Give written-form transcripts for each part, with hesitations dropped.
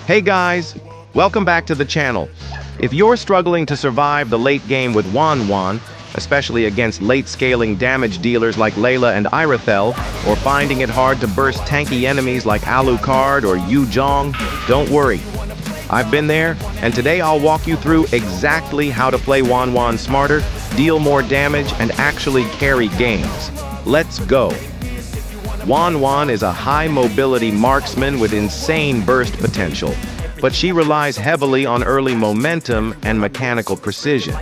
Hey guys, welcome back to the channel. If you're struggling to survive the late game with Wanwan, especially against late-scaling damage dealers like Layla and Irithel, or finding it hard to burst tanky enemies like Alucard or Yu Zhong, don't worry. I've been there, and today I'll walk you through exactly how to play Wanwan smarter, deal more damage, and actually carry games. Let's go. Wanwan is a high-mobility marksman with insane burst potential, but she relies heavily on early momentum and mechanical precision.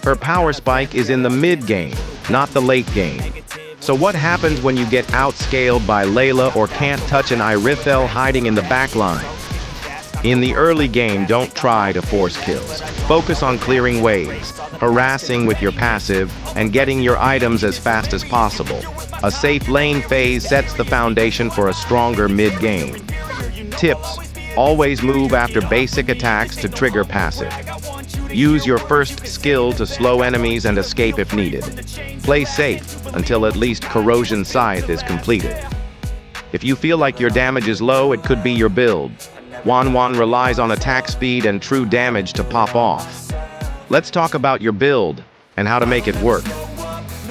Her power spike is in the mid-game, not the late game. So what happens when you get outscaled by Layla or can't touch an Irithel hiding in the backline? In the early game, don't try to force kills. Focus on clearing waves, harassing with your passive, and getting your items as fast as possible. A safe lane phase sets the foundation for a stronger mid-game. Tips: always move after basic attacks to trigger passive. Use your first skill to slow enemies and escape if needed. Play safe until at least Corrosion Scythe is completed. If you feel like your damage is low, it could be your build. Wanwan relies on attack speed and true damage to pop off. Let's talk about your build and how to make it work.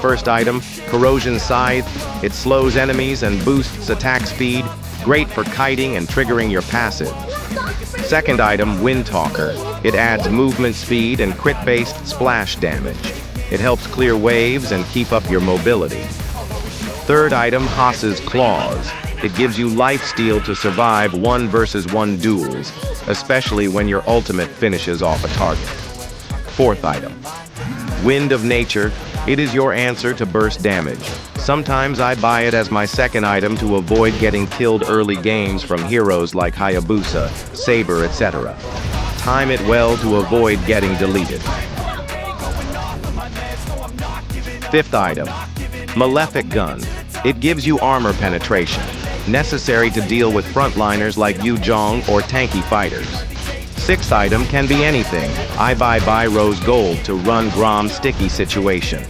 First item, Corrosion Scythe. It slows enemies and boosts attack speed, great for kiting and triggering your passive. Second item, Windtalker. It adds movement speed and crit-based splash damage. It helps clear waves and keep up your mobility. Third item, Haas's Claws. It gives you lifesteal to survive 1 versus 1 duels, especially when your ultimate finishes off a target. Fourth item, Wind of Nature. It is your answer to burst damage. Sometimes I buy it as my second item to avoid getting killed early games from heroes like Hayabusa, Saber, etc. Time it well to avoid getting deleted. Fifth item, Malefic Gun. It gives you armor penetration, necessary to deal with frontliners like Yu Zhong or tanky fighters. Sixth item can be anything. I buy Rose Gold to run Grom's sticky situation.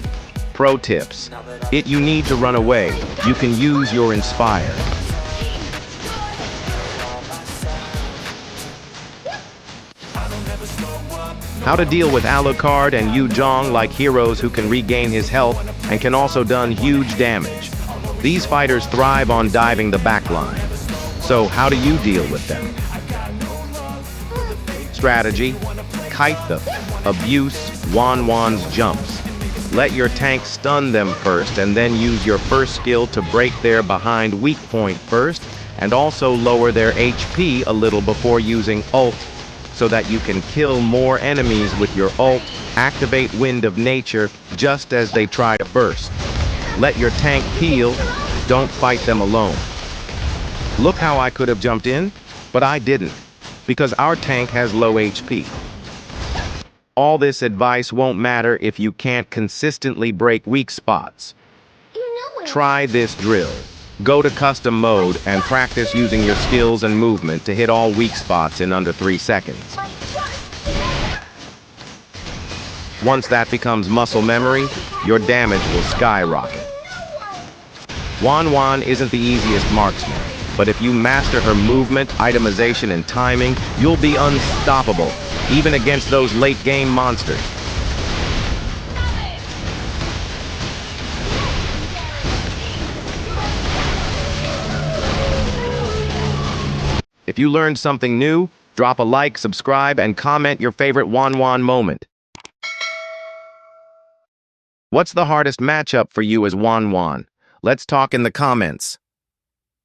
Pro tips: if you need to run away, you can use your Inspire. How to deal with Alucard and Yu Zhong like heroes who can regain his health and can also done huge damage. These fighters thrive on diving the backline. So how do you deal with them? Strategy: kite them. Abuse Wanwan's jumps. Let your tank stun them first and then use your first skill to break their behind weak point first, and also lower their HP a little before using ult, so that you can kill more enemies with your ult. Activate Wind of Nature just as they try to burst. Let your tank peel, don't fight them alone. Look how I could have jumped in, but I didn't, because our tank has low HP. All this advice won't matter if you can't consistently break weak spots. Try this drill. Go to custom mode and practice using your skills and movement to hit all weak spots in under 3 seconds. Once that becomes muscle memory, your damage will skyrocket. Wanwan isn't the easiest marksman, but if you master her movement, itemization, and timing, you'll be unstoppable, even against those late-game monsters. If you learned something new, drop a like, subscribe, and comment your favorite Wanwan moment. What's the hardest matchup for you as Wanwan? Let's talk in the comments.